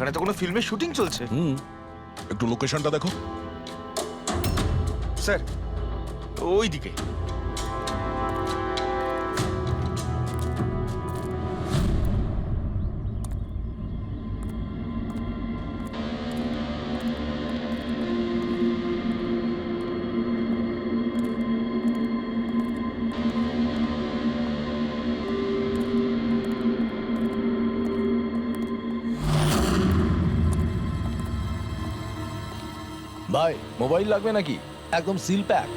এখানে তো কোনো ফিল্মের শুটিং চলছে। একটু লোকেশনটা দেখো। স্যার ওইদিকে। ভাই মোবাইল লাগবে নাকি? একদম সিল প্যাক।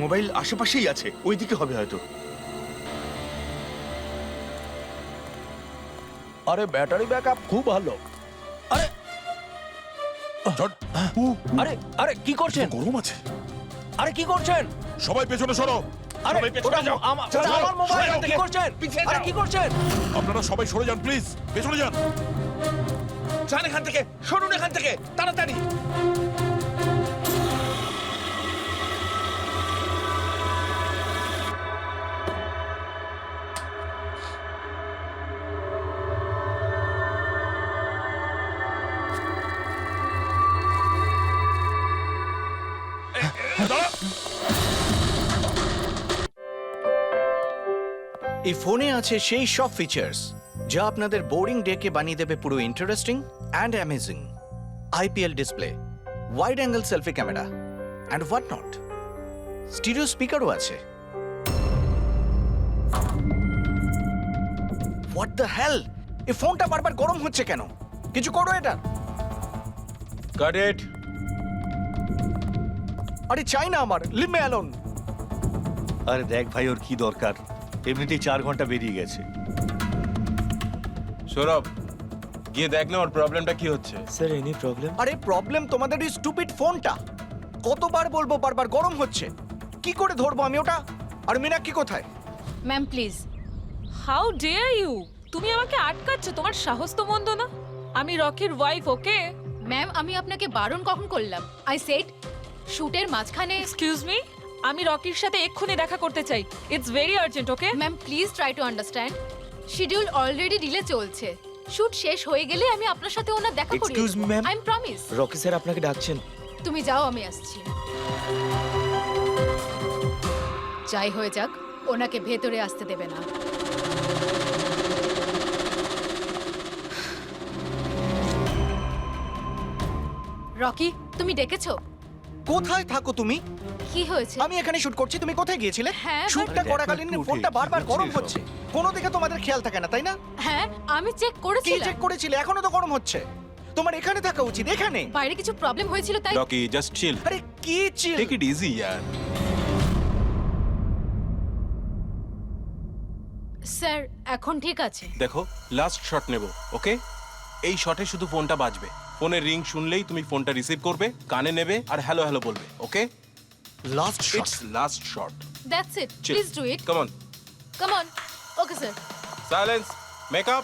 মোবাইল আশেপাশেই আছে, ওইদিকে হবে হয়তো। আরে ব্যাটারি ব্যাকআপ খুব ভালো। আরে ঝট। আরে আরে কি করছেন? গরম আছে। আরে কি করছেন? সবাই পেছনে সরো। আরে সবাই পেছনে ওটা যাও। ওটা যাও, আমার মোবাইল। সরে যাও কি থেকে। করছেন? পিছিয়ে আরে যাও। কি করছেন? আপনারা সবাই সরে যান প্লিজ, পেছনে যান। যান এখান থেকে, সরুন এখান থেকে তাড়াতাড়ি। এই ফোনে আছে সেই সব ফিচার্স যা আপনাদের বোরিং ডেকে বানিয়ে দেবে পুরো interesting and amazing. IPL display, wide angle selfie camera and what not. Stereo স্পিকারও আছে। What the hell! এই ফোনটা বারবার গরম হচ্ছে কেন? কিছু করো এটা। Got it. আরে চাই না আমার, লিভ মি অ্যালোন। আরে দেখ ভাই, ওর কি দরকার? এমনিতেই 4 ঘন্টা বেরিয়ে গেছে। সৌরভ, গিয়ে দেখ না ওর প্রবলেমটা কি হচ্ছে। Sir any problem? আরে প্রবলেম তোমাদের এই স্টুপিড ফোনটা। কতবার বলবো, বারবার গরম হচ্ছে। কি করে ধরবো আমি ওটা? আর মীনাক্ষী কোথায়? Ma'am please. How dare you! তুমি আমাকে আটকাচ্ছ, তোমার সাহস তো মন্দ না। আমি রকির ওয়াইফ, ওকে? ম্যাম আমি আপনাকে বারণ কখন করলাম? আই সেড শুটের মাঝখানে। এক্সকিউজ মি, আমি রকির সাথে এক্ষুনি দেখা করতে চাই। It's very urgent, okay? Ma'am please try to understand. Schedule already delay চলছে। শুট শেষ হয়ে গেলে আমি আপনার সাথে ওনার দেখা করিয়ে Excuse me, ma'am. I am promise. Rocky sir আপনাকে ডাকছেন। তুমি যাও, আমি আসছি। যাই হয়ে যাক, ওনাকে ভেতরে আসতে দেবে না। রকি, তুমি ডেকেছো? কোথায় থাকো তুমি? কি হয়েছে? আমি এখানে শুট করছি, তুমি কোথায় গিয়েছিলে? হ্যাঁ, শুটটা but- করাকালীন দেখো একটু ফোনটা উঠে, বারবার কি গরম হচ্ছে হচ্ছে। কোনো দিকে তোমাদের খেয়াল থাকে না, তাই না? হ্যাঁ আমি চেক কি করেছিলাম। চেক করেছিলে? এখনো তো গরম হচ্ছে। তোমার এখানে থাকা উচিত, এখানে। বাইরে কিছু প্রবলেম হয়েছিল তাই। রকি জাস্ট চিল, আরে কি চিল? টেক ইট ইজি ইয়ার। স্যার এখন ঠিক আছে। দেখো লাস্ট শট নেব, ওকে? এই শটে শুধু ফোনটা বাজবে। ফোনের রিং শুনলেই তুমি ফোনটা রিসিভ করবে, কানে নেবে আর হ্যালো হ্যালো বলবে, okay? Last shot. It's last shot. That's it, Chill. Please do it. Come on, come on. Okay sir. Silence, makeup,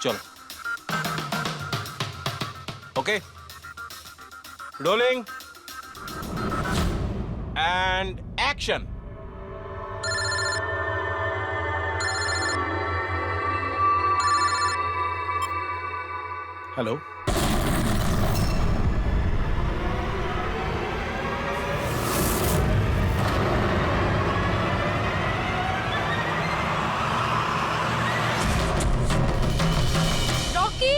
চলো। Okay, rolling and action. Hello. Rocky!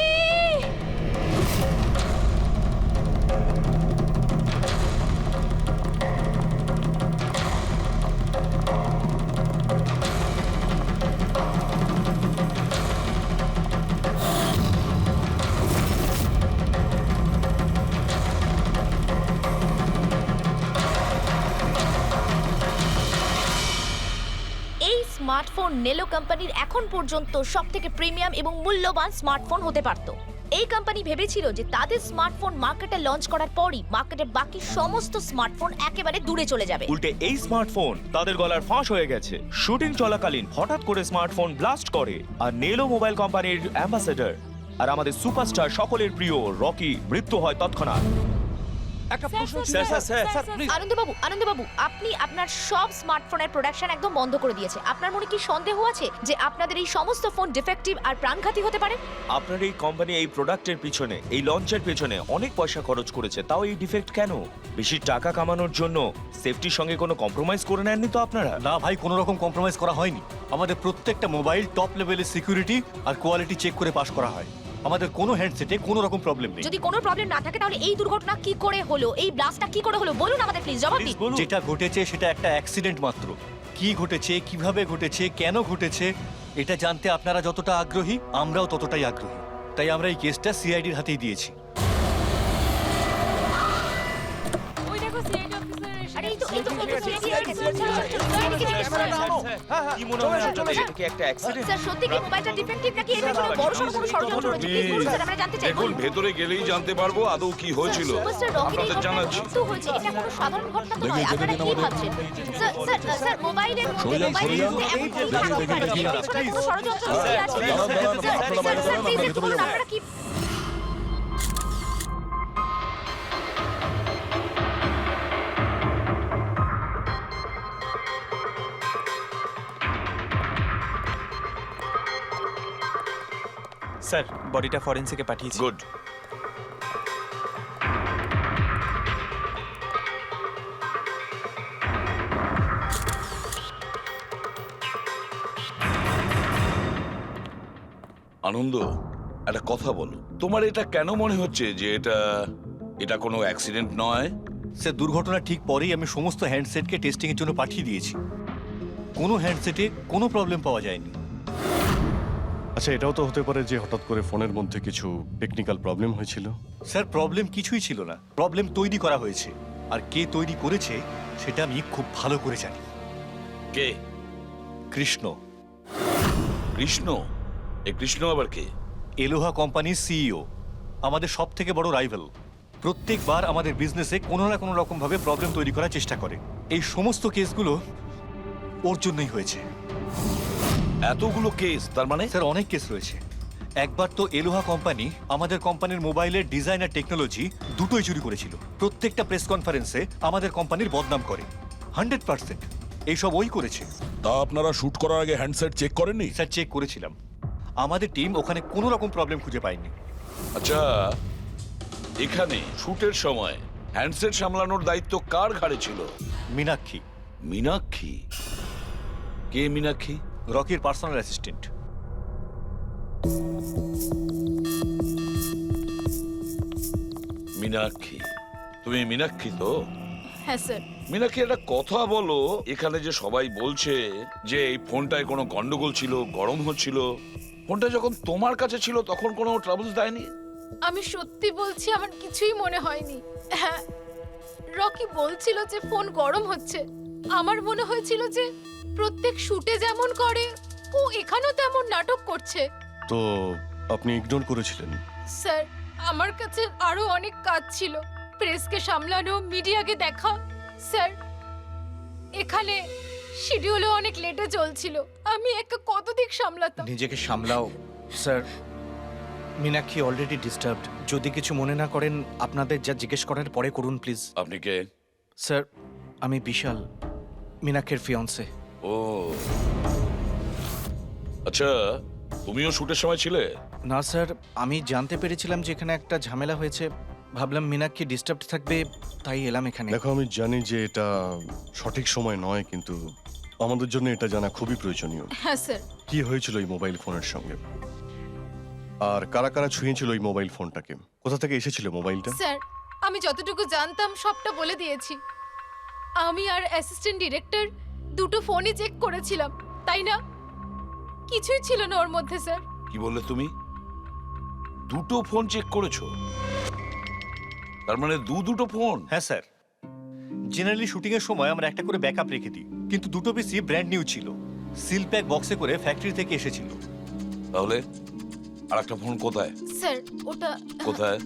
এই স্মার্টফোন নেলো কোম্পানির এখন পর্যন্ত সবথেকে প্রিমিয়াম এবং মূল্যবান স্মার্টফোন হতে পারত। এই কোম্পানি ভেবেছিল যে তাদের স্মার্টফোন মার্কেটে লঞ্চ করার পরই মার্কেটের বাকি সমস্ত স্মার্টফোন একেবারে দূরে চলে যাবে। উল্টে এই স্মার্টফোন তাদের গলার ফাঁস হয়ে গেছে। শুটিং চলাকালীন হঠাৎ করে স্মার্টফোন ব্লাস্ট করে আর নেলো মোবাইল কোম্পানির অ্যাম্বাসেডর আর আমাদের সুপারস্টার সকলের প্রিয় রকি মৃত্যু হয় তৎক্ষণাৎ। একটা প্রশ্ন ছিল। স্যার আনন্দবাবু আপনি আপনার সব স্মার্টফোনের প্রোডাকশন একদম বন্ধ করে দিয়েছে। আপনার মনে কি সন্দেহ আছে যে আপনাদের এই সমস্ত ফোন ডিফেক্টিভ আর প্রাণঘাতী হতে পারে? আপনার এই কোম্পানি এই প্রোডাক্টের পিছনে, এই লঞ্চের পেছনে অনেক পয়সা খরচ করেছে, তাও এই ডিফেক্ট কেন? বেশি টাকা কামানোর জন্য সেফটির সঙ্গে কোনো কম্প্রোমাইজ করে নেননি তো আপনারা? না ভাই, কোনো রকম কম্প্রোমাইজ করা হয়নি। আমাদের প্রত্যেকটা মোবাইল টপ লেভেলের সিকিউরিটি আর কোয়ালিটি চেক করে পাস করা হয়। আমাদের কোনো হ্যান্ডসেটে কোনো রকম প্রবলেম নেই। যদি কোনো প্রবলেম না থাকে তাহলে এই দুর্ঘটনা কি করে হলো, এই ব্লাস্টটা কি করে হলো বলুন আমাদের প্লিজ, জবাব দিন। যেটা ঘটেছে সেটা একটা অ্যাক্সিডেন্ট মাত্র। কি ঘটেছে, কিভাবে ঘটেছে, কেন ঘটেছে এটা জানতে আপনারা যতটা আগ্রহী আমরাও ততটাই আগ্রহী। তাই আমরা এই কেসটা সিআইডির হাতেই দিয়েছি। ওই দেখো সিআইডি অফিসার আরে এই তো কি মনে হয় আপনাদের, এটা কি একটা অ্যাক্সিডেন্ট? স্যার সত্যি কি মোবাইলটা ডিফেক্টিভ নাকি এর পেছনে বড়সড় কোনো ষড়যন্ত্র রয়েছে? প্লিজ বলুন স্যার, আমরা জানতে চাই। দেখুন, ভেতরে গেলেই জানতে পারবো আদৌ কি হয়েছিল। সুপারস্টার রকির আপনাদের জানাচ্ছি। মৃত্যু হয়েছে, এটা কোনো সাধারণ ঘটনা তো নয়। যেতে আপনারা দিন কি আমাদের। ভাবছেন? স্যার মোবাইলের মধ্যে সরে যান, মোবাইলের সরে যান। মধ্যে এমন কোনো কারণ হতে পারে যে এর পেছনে কোনো ষড়যন্ত্র লুকিয়ে আছে? দাঁড়ান, স্যার, আপনারা বাইরে দাঁড়ান, প্লিজ আমরা একটু ভেতরে বলুন যাবো। আপনারা কি স্যার বডিটা ফরেন্সিকে পাঠিয়েছি। গুড। আনন্দ, একটা কথা বলো, তোমার এটা কেন মনে হচ্ছে যে এটা কোনো অ্যাক্সিডেন্ট নয়? স্যার দুর্ঘটনা ঠিক পরেই আমি সমস্ত হ্যান্ডসেটকে টেস্টিং এর জন্য পাঠিয়ে দিয়েছি। কোনো হ্যান্ডসেটে কোনো প্রবলেম পাওয়া যায়নি। আচ্ছা, এটাও তো হতে পারে যে হঠাৎ করে ফোনের মধ্যে কিছু টেকনিক্যাল প্রবলেম হয়েছিল। স্যার প্রবলেম কিছুই ছিল না, প্রবলেম তৈরি করা হয়েছে। আর কে তৈরি করেছে সেটা আমি খুব ভালো করে জানি। কে? কৃষ্ণ। কৃষ্ণ? এই কৃষ্ণ আবার কে? এলোহা কোম্পানির সিইও, আমাদের সব থেকে বড় রাইভাল। প্রত্যেকবার আমাদের বিজনেসে কোনো না কোনো রকম ভাবে প্রবলেম তৈরি করার চেষ্টা করে। এই সমস্ত কেসগুলো ওর জন্যই হয়েছে। এতগুলো কেস? তার মানে স্যার অনেক কেস রয়েছে। একবার তো এলোহা কোম্পানি আমাদের কোম্পানির মোবাইলের ডিজাইন আর টেকনোলজি দুটোই চুরি করেছিল। প্রত্যেকটা প্রেস কনফারেন্সে আমাদের কোম্পানির বদনাম করে। 100% এইসব ওই করেছে। তা আপনারা শুট করার আগে হ্যান্ডসেট চেক করেননি? স্যার চেক করেছিলাম, আমাদের টিম ওখানে কোনো রকম প্রবলেম খুঁজে পায়নি। আচ্ছা, এখানে শুটের সময় হ্যান্ডসেট সামলানোর দায়িত্ব কার ঘাড়ে ছিল? মীনাক্ষী, মীনাক্ষী? কে মীনাক্ষী? রকির পার্সোনাল অ্যাসিস্ট্যান্ট। মীনাক্ষী? তুমি মীনাক্ষী তো? হ্যাঁ স্যার। মীনাক্ষী, একটা কথা বলো, এখানে যে সবাই বলছে যে এই ফোনটায় কোনো গন্ডগোল ছিল, গরম হচ্ছিল, ফোনটা যখন তোমার কাছে ছিল তখন কোনো ট্রাবলস দেয়নি? আমি সত্যি বলছি, আমার কিছুই মনে হয়নি। হ্যাঁ, রকি বলছিল যে ফোন গরম হচ্ছে। আমার মনে হয়েছিল যে প্রত্যেক শুটে যেমন করে ও এখানেও তেমন নাটক করছে। তো আপনি ইগনোর করেছিলেন? স্যার আমার কাছে আরো অনেক কাজ ছিল, প্রেসকে সামলানো, মিডিয়াকে দেখা। স্যার এখানে শিডিউলও অনেক লেটে চলছিল, আমি একা কত দিক সামলাতাম। নিজেকে সামলাও স্যার। Meenakshi already disturbed. যদি কিছু মনে না করেন আপনাদের যা জিজ্ঞেস করার পরে করুন প্লিজ। আপনি কে? স্যার আমি বিশাল, মীনাক্ষীর ফিয়ন্সে। ও আচ্ছা, তুমিও শুটের সময় ছিলে? না স্যার, আমি জানতে পেরেছিলাম যে এখানে একটা ঝামেলা হয়েছে, ভাবলাম মীনাক্ষী ডিস্টার্বড থাকবে তাই এলাম এখানে। দেখো, আমি জানি যে এটা সঠিক সময় নয়, কিন্তু আমাদের জন্য এটা জানা খুবই প্রয়োজনীয়। হ্যাঁ স্যার। কি হয়েছিল এই মোবাইল ফোনের সঙ্গে, আর কারা কারা ছুঁয়েছিল এই মোবাইল ফোনটাকে, কোথা থেকে এসেছিল মোবাইলটা? স্যার আমি যতটুকু জানতাম সবটা বলে দিয়েছি। আমি আর অ্যাসিস্ট্যান্ট ডিরেক্টর দুটো ফোনই চেক করেছিলাম, তাই না? কিছুই ছিল না ওর মধ্যে স্যার। কি বললে তুমি? দুটো ফোন চেক করেছো? তার মানে দুটো ফোন? হ্যাঁ স্যার, জেনারেলি শুটিং এর সময় আমরা একটা করে ব্যাকআপ রেখে দিই, কিন্তু দুটো পিসই ব্র্যান্ড নিউ ছিল, সিল প্যাক বক্সে করে ফ্যাক্টরি থেকে এসেছিল। তাহলে আর একটা ফোন কোথায়? স্যার ওটা কোথায়?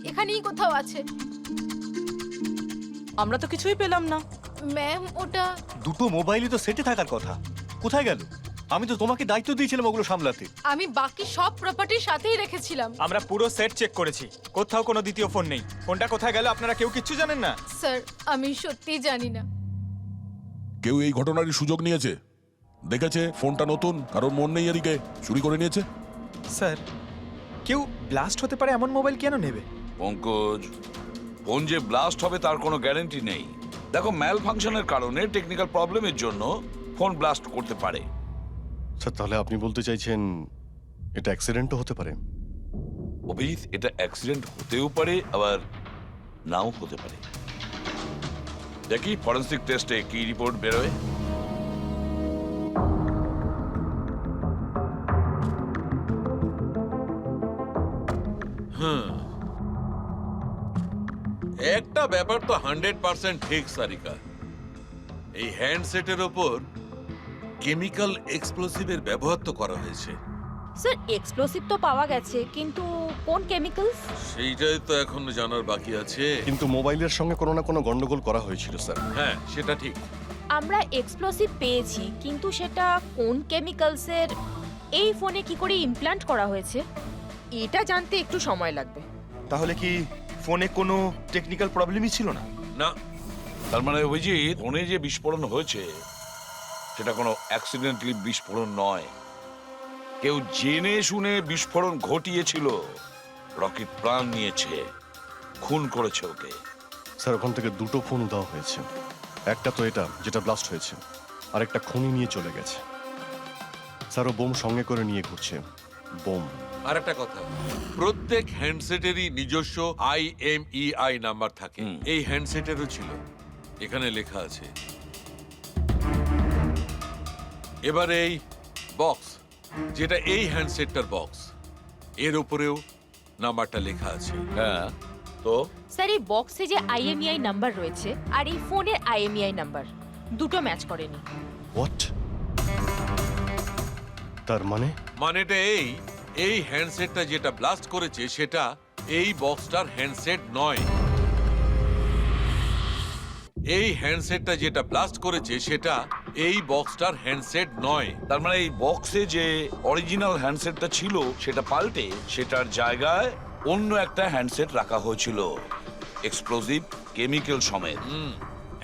এখানেই কোথাও আছে। আমরা তো কিছুই পেলাম না। ম্যাম ওটা দুটো মোবাইলই তো সেটে থাকার কথা, কোথায় গেল? আমি তো তোমাকে দায়িত্ব দিয়েছিলাম ওগুলো সামলাতে। আমি বাকি সব প্রপার্টির সাথেই রেখেছিলাম। আমরা পুরো সেট চেক করেছি, কোথাও কোনো দ্বিতীয় ফোন নেই। ফোনটা কোথায় গেল আপনারা কেউ কিচ্ছু জানেন না? স্যার, আমি সত্যিই জানি না। কেউ এই ঘটনারই সুযোগ নিয়েছে? দেখেছে ফোনটা নতুন, কারোর মন নেই এদিকে, চুরি করে নিয়েছে? স্যার, কেউ ব্লাস্ট হতে পারে এমন মোবাইল কেন নেবে? পঙ্কজ, ফোন যে ব্লাস্ট হবে তার কোনো গ্যারান্টি নেই। দেখো, ম্যাল ফাংশনের কারণে, টেকনিক্যাল প্রবলেমের জন্য ফোন ব্লাস্ট করতে পারে। স্যার তাহলে আপনি বলতে চাইছেন এটা অ্যাক্সিডেন্টও হতে পারে? অভিজিৎ, এটা অ্যাক্সিডেন্ট হতেও পারে, আবার নাও হতে পারে। দেখি ফরেন্সিক টেস্টে কি রিপোর্ট বেরোয়। একটা ব্যাপার তো 100% ঠিক সারিকা, এই হ্যান্ডসেটের ওপর কেমিক্যাল এক্সপ্লোসিভের ব্যবহার তো করা হয়েছে। স্যার, এক্সপ্লোসিভ তো পাওয়া গেছে, কিন্তু কোন কেমিক্যালস? সেইটাই তো এখন জানার বাকি আছে। কিন্তু মোবাইলের সঙ্গে কোনো না কোনো গন্ডগোল করা হয়েছিল স্যার। হ্যাঁ, সেটা ঠিক। আমরা এক্সপ্লোসিভ পেয়েছি, কিন্তু সেটা কোন কেমিক্যালসের, এই ফোনে কি করে ইমপ্ল্যান্ট করা হয়েছে, এটা জানতে একটু সময় লাগবে। তাহলে কি ফোনে কোনো টেকনিক্যাল প্রবলেমই ছিল না? না, তার মানে অভিজিৎ, ফোনে যে বিস্ফোরণ হয়েছে সেটা কোনো অ্যাক্সিডেন্টালি বিস্ফোরণ নয়। কেউ জেনে শুনে বিস্ফোরণ ঘটিয়েছিল, রকির প্রাণ নিয়েছে, খুন করেছে ওকে। স্যার ওখান থেকে দুটো ফোন উধাও হয়েছে। একটা তো এটা যেটা ব্লাস্ট হয়েছে, আর একটা খুনি নিয়ে চলে গেছে। স্যার ও বোম সঙ্গে করে নিয়ে ঘুরছে, বোম। আর একটা কথা, প্রত্যেক হ্যান্ডসেটেরই নিজস্ব IMEI নাম্বার থাকে। এই হ্যান্ডসেটেরও ছিল, এখানে লেখা আছে। এবার এই বক্স, যেটা এই হ্যান্ডসেটটার বক্স, এর উপরেও নাম্বারটা লেখা আছে। হ্যাঁ, তো স্যার, এই বক্সে যে IMEI নাম্বার রয়েছে আর এই ফোনের IMEI নাম্বার দুটো ম্যাচ করেনি। হোয়াট? তার মানে? মানেটা এই হ্যান্ডসেটটা যেটা ব্লাস্ট করেছে সেটা এই বক্সটার হ্যান্ডসেট নয়। এই হ্যান্ডসেটটা যেটা ব্লাস্ট করেছে সেটা এই বক্সটার হ্যান্ডসেট নয়। তার মানে এই বক্সে যে অরিজিনাল হ্যান্ডসেটটা ছিল সেটা পাল্টে সেটার জায়গায় অন্য একটা হ্যান্ডসেট রাখা হয়েছিল, এক্সপ্লোসিভ কেমিক্যাল সমেত।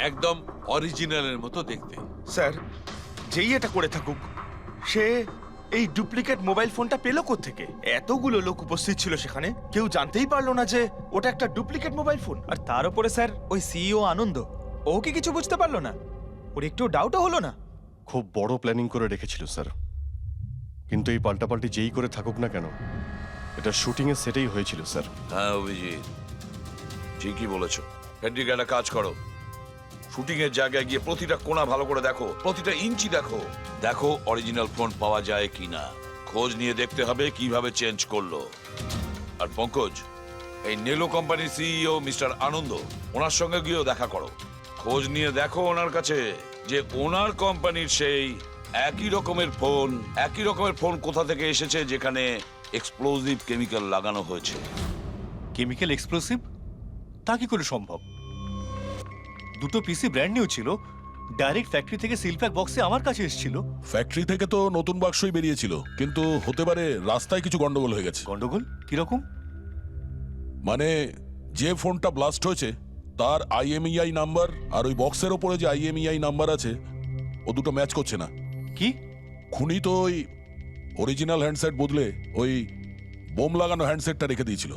একদম অরিজিনালের মতো দেখতে। স্যার, যেই এটা করে থাকুক, সে এই ডুপ্লিকেট মোবাইল ফোনটা পেল কোত্থেকে? এতগুলো লোক উপস্থিত ছিল সেখানে, কেউ জানতেই পারলো না যে ওটা একটা ডুপ্লিকেট মোবাইল ফোন। আর তার উপরে স্যার ওই সিইও আনন্দ, ও কি কিছু বুঝতে পারলো না? ওর একটু ডাউটও হলো না? খুব বড় প্ল্যানিং করে রেখেছিল স্যার। কিন্তু এই পাল্টাপাল্টি যেই করে থাকুক না কেন, এটা শুটিং এর সেটেই হয়েছিল স্যার। হ্যাঁ অভিজিৎ, ঠিকই বলেছ। ফেডরিক, একটা কাজ করো, শুটিং এর জায়গায় গিয়ে প্রতিটা কোণা ভালো করে দেখো, প্রতিটা ইঞ্চি দেখো, দেখো অরিজিনাল ফোন পাওয়া যায় কিনা। খোঁজ নিয়ে দেখতে হবে কিভাবে চেঞ্জ করলো। আর পঙ্কজ, এই নেলো কোম্পানির সিইও মিস্টার আনন্দ, ওনার সঙ্গে গিয়েও দেখা করো। খোঁজ নিয়ে দেখো ওনার কাছে যে ওনার কোম্পানির সেই একই রকমের ফোন কোথা থেকে এসেছে যেখানে এক্সপ্লোসিভ কেমিক্যাল লাগানো হয়েছে। Chemical explosive? তা কি করে সম্ভব? দুটো পিসি ব্র্যান্ড নিউ ছিল, ডাইরেক্ট ফ্যাক্টরি থেকে সিলপ্যাক বক্সে আমার কাছে এসেছিল। ফ্যাক্টরি থেকে তো নতুন বাক্সই বেরিয়েছিল, কিন্তু হতে পারে রাস্তায় কিছু গন্ডগোল হয়ে গেছে। গন্ডগোল কিরকম? মানে যে ফোনটা ব্লাস্ট হয়েছে তার IMEI নাম্বার আর ওই বক্সের ওপরে যে IMEI নাম্বার আছে ও দুটো ম্যাচ করছে না। কি? খুনি তো ওই অরিজিনাল হ্যান্ডসেট বদলে ওই বোম লাগানো হ্যান্ডসেটটা রেখে দিয়েছিল।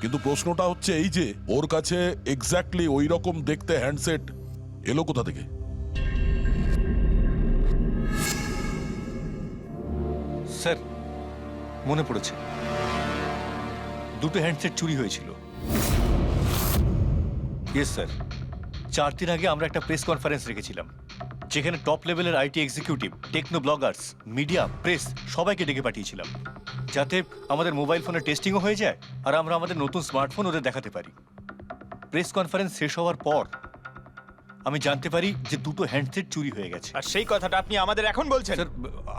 কিন্তু প্রশ্নটা হচ্ছে এই যে ওর কাছে এক্স্যাক্টলি ওই রকম দেখতে হ্যান্ডসেট এলো কোথা থেকে? স্যার, মনে পড়েছে, দুটো হ্যান্ডসেট চুরি হয়েছিল। ইয়েস স্যার, 4 দিন আগে আমরা একটা প্রেস কনফারেন্স রেখেছিলাম, যেখানে টপ লেভেলের IT executive, techno bloggers, media, press সবাইকে ডেকে পাঠিয়েছিলাম, যাতে আমাদের মোবাইল ফোনের টেস্টিংও হয়ে যায় আর আমরা আমাদের নতুন স্মার্টফোন ওদের দেখাতে পারি। প্রেস কনফারেন্স শেষ হওয়ার পর আমি জানতে পারি যে দুটো হ্যান্ডসেট চুরি হয়ে গেছে। আর সেই কথাটা আপনি আমাদের এখন বলছেন? স্যার,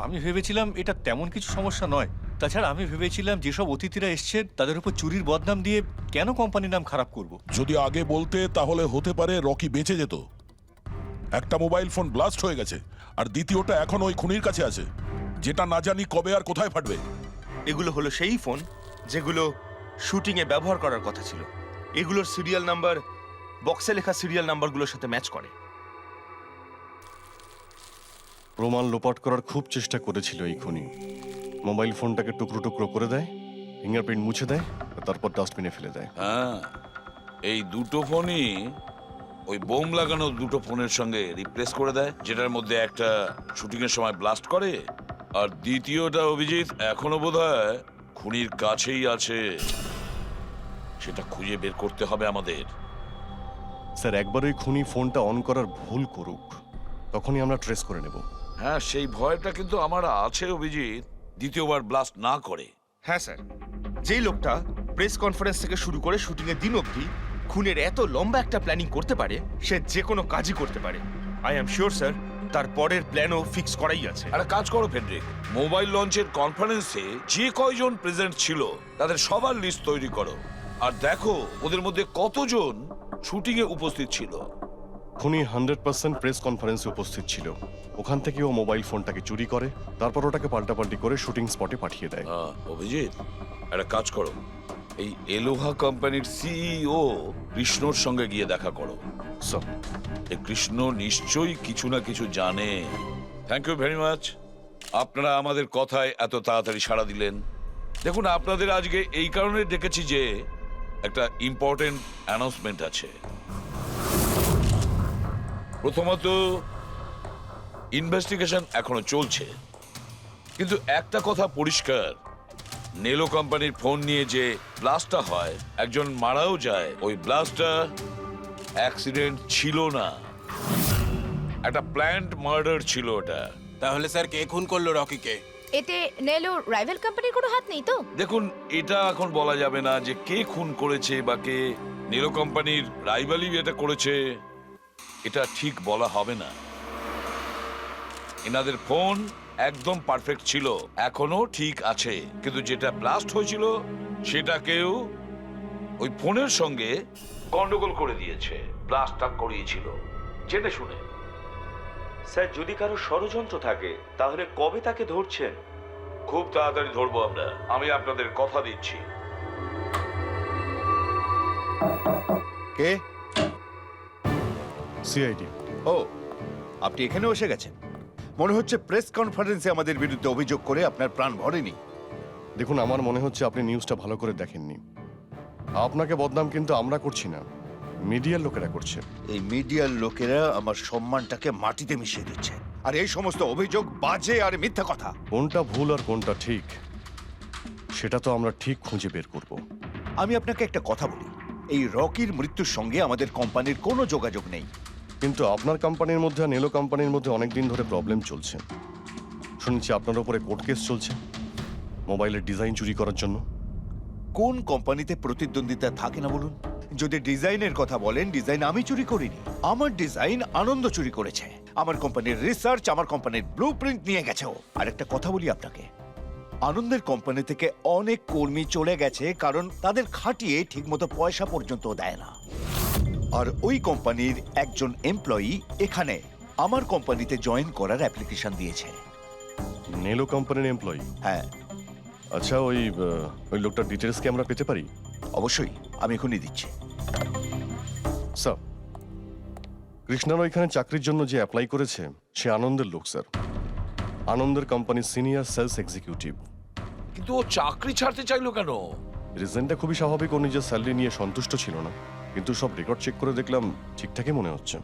আমি ভেবেছিলাম এটা তেমন কিছু সমস্যা নয়। তাছাড়া আমি ভেবেছিলাম যেসব অতিথিরা এসছেন তাদের উপর চুরির বদনাম দিয়ে কেন কোম্পানির নাম খারাপ করব। যদি আগে বলতে তাহলে হতে পারে রকি বেঁচে যেত। একটা মোবাইল ফোন ব্লাস্ট হয়ে গেছে আর দ্বিতীয়টা এখন ওই খুনির কাছে আছে, যেটা না জানি কবে আর কোথায় ফাটবে। এগুলো হলো সেই ফোন যেগুলো শুটিংয়ে ব্যবহার করার কথা ছিল। এগুলোর সিরিয়াল নাম্বার বক্সে লেখা সিরিয়াল নাম্বারগুলোর সাথে ম্যাচ করে। প্রমাণ লোপাট করার খুব চেষ্টা করেছিল এই খুনি। মোবাইল ফোনটাকে টুকরো টুকরো করে দেয়, ফিঙ্গারপ্রিন্ট মুছে দেয়, আর তারপর ডাস্টবিনে ফেলে দেয়। হ্যাঁ, এই দুটো ফোনই ওই বোম লাগানো দুটো ফোনের সঙ্গে রিপ্লেস করে দেয়, যেটার মধ্যে একটা শুটিং এর সময় ব্লাস্ট করে আর দ্বিতীয়টা অভিজিৎ এখনো বোধহয় খুনির কাছেই আছে। সেটা খুঁজে বের করতে হবে আমাদের। স্যার, একবার ওই খুনি ফোনটা অন করার ভুল করুক, তখনই আমরা ট্রেস করে নেব। হ্যাঁ, সেই ভয়টা কিন্তু আমার আছে অভিজিৎ, দ্বিতীয়বার ব্লাস্ট না করে। হ্যাঁ স্যার, যেই লোকটা প্রেস কনফারেন্স থেকে শুরু করে শুটিং এর দিন অবধি খুনের এত লম্বা একটা প্ল্যানিং করতে পারে, সে যে কোনো কাজই করতে পারে। আই এম শিওর স্যার, তার পরের প্ল্যানও ফিক্স করাই আছে। একটা কাজ করো ফেডরিক, মোবাইল লঞ্চের কনফারেন্সে যে কয়জন প্রেজেন্ট ছিল তাদের সবার লিস্ট তৈরি করো আর দেখো ওদের মধ্যে কতজন শুটিং এ উপস্থিত ছিল। খুনি 100% প্রেস কনফারেন্সে উপস্থিত ছিল। ওখান থেকে ও মোবাইল ফোনটাকে চুরি করে, তারপর ওটাকে পাল্টাপাল্টি করে শুটিং স্পটে পাঠিয়ে দেয়। অভিজিৎ, একটা কাজ করো, এই এলোহা কোম্পানির সিইও কৃষ্ণর সঙ্গে গিয়ে দেখা করো। স্যার, এই কৃষ্ণ নিশ্চয়ই কিছু না কিছু জানে। থ্যাংক ইউ ভেরি মাচ, আপনারা আমাদের কথায় এত তাড়াতাড়ি সাড়া দিলেন। দেখুন, আপনাদের আজকে এই কারণে ডেকেছি যে একটা ইম্পর্টেন্ট অ্যানাউন্সমেন্ট আছে। প্রথমত, ইনভেস্টিগেশন এখনো চলছে, কিন্তু একটা কথা পরিষ্কার, নেলো কোম্পানির ফোন নিয়ে যে ব্লাস্টটা হয়, একজন মারাও যায়, ওই ব্লাস্টটা অ্যাক্সিডেন্ট ছিল না, একটা প্ল্যান্ড মার্ডার ছিল ওটা। তাহলে স্যার কে খুন করলো রকিকে? এতে নেলো রাইভাল কোম্পানির কোনো হাত নেই তো? দেখুন, এটা এখন বলা যাবে না যে কে খুন করেছে বা কে নেলো কোম্পানির রাইভালি এটা করেছে, এটা ঠিক বলা হবে না। এনাদের ফোন একদম পারফেক্ট ছিল, এখনো ঠিক আছে, কিন্তু যেটা ব্লাস্ট হয়েছিল সেটা কেউ ওই ফোনের সঙ্গে গন্ডগোল করে দিয়েছে, ব্লাস্টটা করিয়েছিল জেনে শুনে। স্যার, যদি কারো ষড়যন্ত্র থাকে তাহলে কবে তাকে ধরছেন? খুব তাড়াতাড়ি ধরবো আমরা, আমি আপনাদের কথা দিচ্ছি। কে? সিআইডি। ও, আপনি এখানেও এসে গেছেন। মনে হচ্ছে প্রেস কনফারেন্সে আমাদের বিরুদ্ধে অভিযোগ করে আপনার প্রাণ ভরেনি। দেখুন, আমার মনে হচ্ছে আপনি নিউজটা ভালো করে দেখেননি। আপনাকে বদনাম কিন্তু আমরা করছি না, মিডিয়ার লোকেরা করছে। এই মিডিয়ার লোকেরা আমার সম্মানটাকে মাটিতে মিশিয়ে দিচ্ছে, আর এই সমস্ত অভিযোগ বাজে আর মিথ্যা কথা। কোনটা ভুল আর কোনটা ঠিক সেটা তো আমরা ঠিক খুঁজে বের করব। আমি আপনাকে একটা কথা বলি, এই রকির মৃত্যুর সঙ্গে আমাদের কোম্পানির কোনো যোগাযোগ নেই। কিন্তু আপনার কোম্পানির মধ্যে আর নেলো কোম্পানির মধ্যে অনেক দিন ধরে প্রবলেম চলছে। শুনছি আপনার উপরে কোর্ট কেস চলছে মোবাইলের ডিজাইন চুরি করার জন্য। কোন কোম্পানিতে প্রতিদ্বন্দ্বিতা থাকে না বলুন? যদি ডিজাইনের কথা বলেন, ডিজাইন আমি চুরি করিনি, আমার ডিজাইন আনন্দ চুরি করেছে। আমার কোম্পানির রিসার্চ, আমার কোম্পানির ব্লুপ্রিন্ট নিয়ে গেছে ও। আর একটা কথা বলি আপনাকে, আনন্দের কোম্পানি থেকে অনেক কর্মী চলে গেছে কারণ তাদের খাটিয়ে ঠিকমতো পয়সা পর্যন্ত দেয় না। আর ওই কোম্পানির একজন এমপ্লয়ি এখানে আমার কোম্পানিতে জয়েন করার অ্যাপ্লিকেশন দিয়েছে। নেলো কোম্পানির এমপ্লয়ি? হ্যাঁ। আচ্ছা, ওই লোকটার ডিটেলস কি আমরা পেতে পারি? অবশ্যই, আমি এখনই দিচ্ছি। স্যার, কৃষ্ণার ওইখানে চাকরির জন্য যে অ্যাপ্লাই করেছে সে আনন্দের লোক স্যার, আনন্দের কোম্পানির সিনিয়র সেলস এক্সিকিউটিভ। কিন্তু ও চাকরি ছাড়তে চাইলো কেন? রিজনটা খুবই স্বাভাবিক, ও নিজের স্যালারি নিয়ে সন্তুষ্ট ছিল না, কিন্তু সব রেকর্ড চেক করে দেখলাম ঠিকঠাকই মনে হচ্ছে।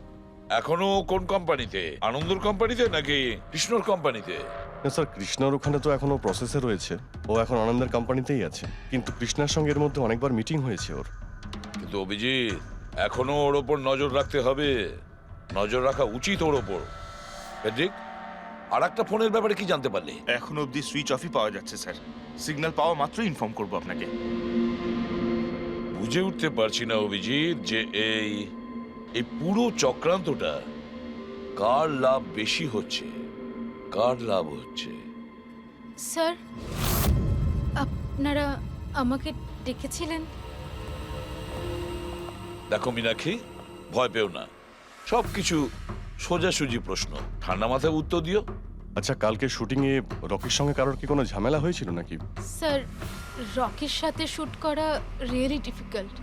এখনো কোন কোম্পানিতে? আনন্দর কোম্পানিতে নাকি কৃষ্ণর কোম্পানিতে? না স্যার, কৃষ্ণার ওখানে তো এখনো প্রসেসে রয়েছে, ও এখন আনন্দের কোম্পানিতেই আছে, কিন্তু কৃষ্ণার সঙ্গে এর মধ্যে অনেকবার মিটিং হয়েছে ওর। কিন্তু অভিজিৎ, এখনো ওর ওপর নজর রাখতে হবে, নজর রাখা উচিত ওর ওপর। ফেডরিক, আর একটা ফোনের ব্যাপারে কি জানতে পারলে? এখনো অবধি সুইচ অফই পাওয়া যাচ্ছে স্যার, সিগন্যাল পাওয়া মাত্রই ইনফর্ম করবো আপনাকে। বুঝে উঠতে পারছি না অভিজিৎ যে এই পুরো চক্রান্তটা কার লাভ বেশি হচ্ছে, কার লাভ হচ্ছে। স্যার, আপনারা আমাকে ডেকেছিলেন? দেখো মীনাক্ষী, ভয় পেও না, সবকিছু সোজাসুজি প্রশ্ন, ঠান্ডা মাথায় উত্তর দিও। আচ্ছা, কালকে শুটিংয়ে রকির সঙ্গে কারোর কি কোনো ঝামেলা হয়েছিল নাকি? স্যার, রকির সাথে শুট করা রিয়েলি ডিফিকাল্ট।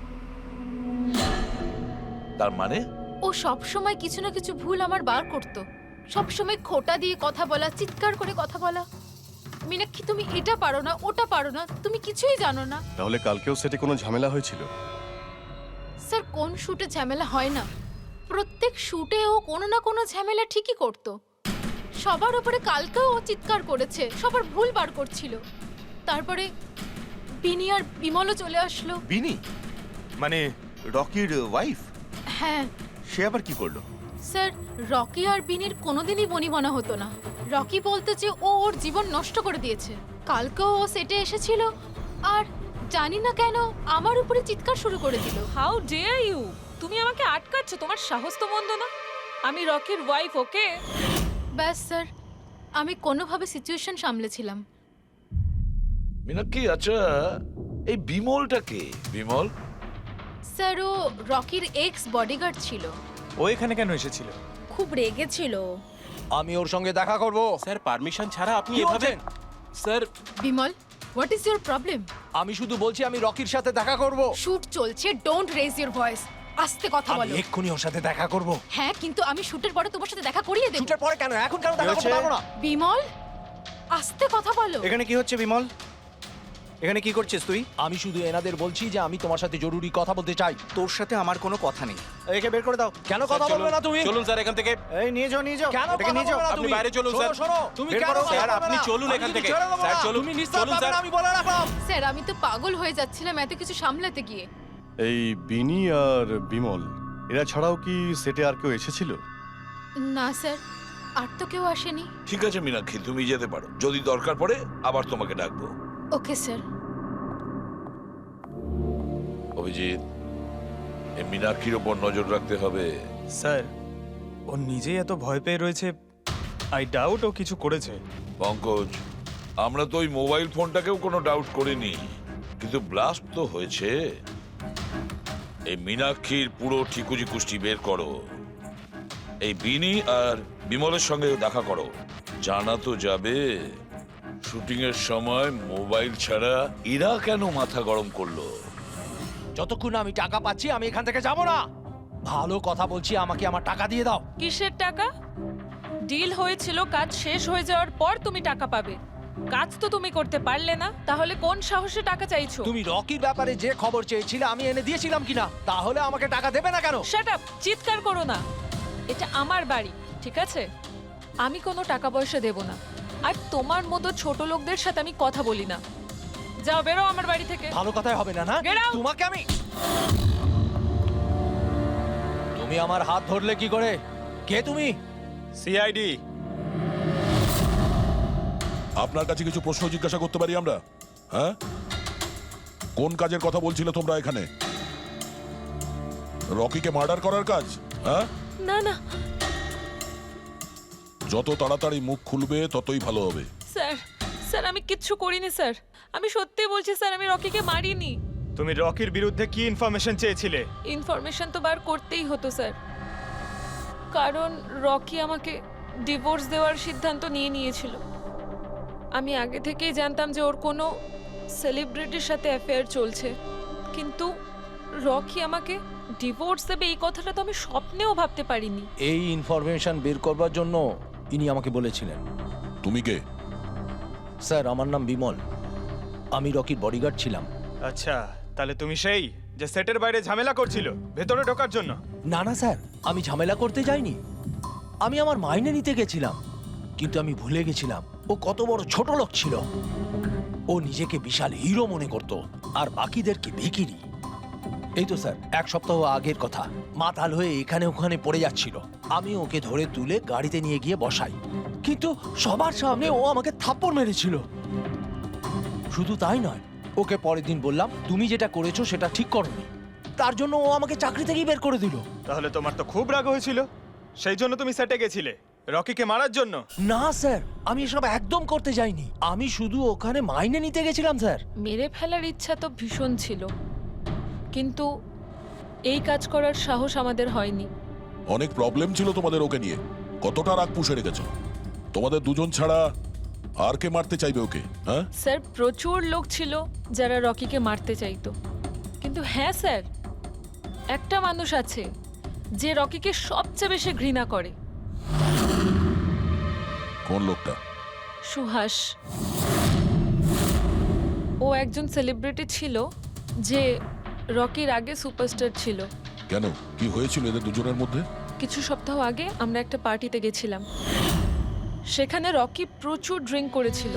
তার মানে? ও সব সময় কিছু না কিছু ভুল আমার বার করতো। সব সময় খোঁটা দিয়ে কথা বলা, চিৎকার করে কথা বলা। মীনাক্ষী, তুমি এটা পারো না, ওটা পারো না, তুমি কিছুই জানো না। তাহলে কালকেও সেটে কোনো ঝামেলা হয়েছিল? স্যার, কোন শুটে ঝামেলা হয় না? প্রত্যেক শুটে ও কোনো না কোনো ঝামেলা ঠিকই করতো। সবার উপরে কালকেও ও চিৎকার করেছে, সবার ভুল বার করছিল। তারপরে বিনি আর বিমলও চলে আসলো। বিনি মানে রকির ওয়াইফ? হ্যাঁ সে আবার কি করলো? স্যার, রকি আর বিনির কোনোদিনই বনিবনা হতো না। রকি বলতে যে ও ওর জীবন নষ্ট করে দিয়েছে। কালকেও ও সেটে এসেছিল আর জানি না কেন আমার উপরে চিৎকার শুরু করে দিল। How dare you! তুমি আমাকে আটকাচ্ছ, তোমার সাহস তো মন্দ না। আমি রকির ওয়াইফ, ওকে? ব্যাস স্যার, আমি কোনোভাবে সিচুয়েশন সামলেছিলাম। মীনাক্ষী, আচ্ছা এই বিমলটা কে? বিমল? স্যার, ও রকির এক্স বডিগার্ড ছিল। ও এখানে কেন এসেছিল? খুব রেগেছিল। আমি ওর সঙ্গে দেখা করব। স্যার, পারমিশন ছাড়া আপনি কি এভাবে? বলছেন? Sir, Bimal, what is your problem? আমি শুধু বলছি আমি রকির সাথে দেখা করব। শুট চলছে, ডোন্ট রেজ ইওর ভয়েস। আস্তে কথা আমি বলো। এক্ষুনি ওর সাথে দেখা করব। হ্যাঁ, কিন্তু আমি শুটের পরে তোমার সাথে দেখা করিয়ে দেব। শুটের পরে কেন? এখন কেন দেখা করতে পারবো না? বিমল, আস্তে কথা বলো। এখানে কি হচ্ছে বিমল? এখানে কি করছিস তুই? আমি শুধু এনাদের বলছি যে আমি তোমার সাথে জরুরি কথা বলতে চাই। তোর সাথে আমার কোনো কথা নেই। একে বের করে দাও। কেন কথা বলবে না তুমি? চলুন স্যার এখান থেকে। এই নিয়ে যাও, নিয়ে যাও। কেন এটাকে কথা নিয়ে যাও। বলবে না আপনি তুমি? বাইরে চলুন, শোনো, স্যার। শোনো, তুমি বের কেন করো, কথা স্যার, বলবে আপনি না? চলুন আমি এখান কিন্তু থেকে। ছেড়ে দেবো স্যার, না। চলুন। তুমি নিশ্চয় চলুন, পাবে স্যার। না, আমি বলে রাখলাম। স্যার, আমি তো পাগল হয়ে যাচ্ছিলাম এত কিছু সামলাতে গিয়ে। এই বিনি আর বিমল এরা ছাড়াও কি সেটে আর কেউ এসেছিল? না স্যার, আর তো কেউ আসেনি। ঠিক আছে মীনাক্ষী, তুমি যেতে পারো। যদি দরকার পড়ে আবার তোমাকে ডাকবো। Okay sir. অভিজিৎ, এই মীনাক্ষীর ওপর নজর রাখতে হবে। স্যার, ও নিজেই এত ভয় পেয়ে রয়েছে। আই ডাউট ও কিছু করেছে। পঙ্কজ, আমরা তো ওই মোবাইল ফোনটাকেও কোনো ডাউট করিনি, কিন্তু ব্লাস্ট তো হয়েছে। এই মীনাক্ষীর পুরো ঠিকুজি কুষ্টি বের করো। এই বিনি আর বিমলের সঙ্গে দেখা করো। জানা তো যাবে শুটিং এর সময় মোবাইল ছাড়া এরা কেন মাথা গরম করলো। যতক্ষণ না আমি টাকা পাচ্ছি আমি এখান থেকে যাব না। ভালো কথা বলছি, আমাকে আমার টাকা দিয়ে দাও। কিসের টাকা? ডিল হয়েছিল, কাজ শেষ হয়ে যাওয়ার পর তুমি টাকা পাবে। কাজ তো তুমি করতে পারলে না, তাহলে কোন সাহসে টাকা চাইছো? তুমি রকির ব্যাপারে যে খবর চেয়েছিলে আমি এনে দিয়েছিলাম কিনা? তাহলে আমাকে টাকা দেবে না কেন? Shut up! চিৎকার করো না। এটা আমার বাড়ি, ঠিক আছে? আমি কোনো টাকা পয়সা দেব না। আর তোমার মতো ছোট লোকদের সাথে আমি কথা বলি না। যাও, বেরো আমার বাড়ি থেকে। ভালো কথাই হবে না, না? Get out! তোমাকে আমি... তুমি আমার হাত ধরলে কি করে? কে তুমি? সিআইডি। আপনার কাছে কিছু প্রশ্ন জিজ্ঞাসা করতে পারি আমরা? হ্যাঁ, কোন কাজের কথা বলছিলে তোমরা এখানে? রকিকে মার্ডার করার কাজ? হ্যাঁ, না না যত তাড়াতাড়ি মুখ খুলবে ততই ভালো হবে। স্যার, স্যার আমি কিচ্ছু করিনি স্যার। আমি সত্যি বলছি স্যার, আমি রকিকে মারিনি। তুমি রকির বিরুদ্ধে কি ইনফরমেশন চেয়েছিলে? ইনফরমেশন তো বার করতেই হতো স্যার, কারণ রকি আমাকে ডিভোর্স দেওয়ার সিদ্ধান্ত নিয়েছিল। আমি আগে থেকেই জানতাম যে ওর কোনো সেলিব্রিটির সাথে অ্যাফেয়ার চলছে, কিন্তু রকি আমাকে ডিভোর্স দেবে এই কথাটা তো আমি স্বপ্নেও ভাবতে পারিনি। এই ইনফরমেশন বের করবার জন্য ইনি আমাকে বলেছিলেন। তুমি কে? স্যার, আমার নাম বিমল। আমি রকির বডিগার্ড ছিলাম। আচ্ছা, তাহলে তুমি সেই যে সেটের বাইরে ঝামেলা করছিল ভেতরে ঢোকার জন্য? না না স্যার, আমি ঝামেলা করতে যাইনি। আমি আমার মাইনে নিতে গেছিলাম, কিন্তু আমি ভুলে গেছিলাম ও কত বড় ছোট লোক ছিল। ও নিজেকে বিশাল হিরো মনে করত আর বাকিদেরকে ভিখিরি। এই তো স্যার 1 সপ্তাহ আগের কথা। মাতাল হয়ে এখানে ওখানে পড়ে যাচ্ছিল। আমি ওকে ধরে তুলে গাড়িতে নিয়ে গিয়ে বসাই, কিন্তু সবার সামনে ও আমাকে থাপ্পড় মেরেছিল। শুধু তাই নয়, ওকে পরের দিন বললাম তুমি যেটা করেছো সেটা ঠিক করোনি। তার জন্য ও আমাকে চাকরি থেকেই বের করে দিল। তাহলে তোমার তো খুব রাগ হয়েছিল, সেই জন্য তুমি সেটে গেছিলে রকিকে মারার জন্য? না স্যার, আমি এসব একদম করতে যাইনি। আমি শুধু ওখানে মাইনে নিতে গেছিলাম স্যার। মেরে ফেলার ইচ্ছা তো ভীষণ ছিল, কিন্তু এই কাজ করার সাহস আমাদের হয়নি। অনেক প্রবলেম ছিল তোমাদের ওকে নিয়ে। কতটা রাগ পুষে রেখেছো? তোমাদের দুজন ছাড়া আর কে মারতে চাইবে ওকে? হ্যাঁ, স্যার প্রচুর লোক ছিল যারা রকিকে মারতে চাইতো, কিন্তু হ্যাঁ স্যার, একটা মানুষ আছে যে রকিকে সবচেয়ে বেশি ঘৃণা করে। কোন লোকটা? সুহাস। ও একজন সেলিব্রিটি ছিল যে রকির আগে সুপারস্টার ছিল। কেন, কি হয়েছিল এদের দুজনের মধ্যে? কিছু সপ্তাহ আগে আমরা একটা পার্টিতে গেছিলাম, সেখানে রকি প্রচুর ড্রিঙ্ক করেছিল।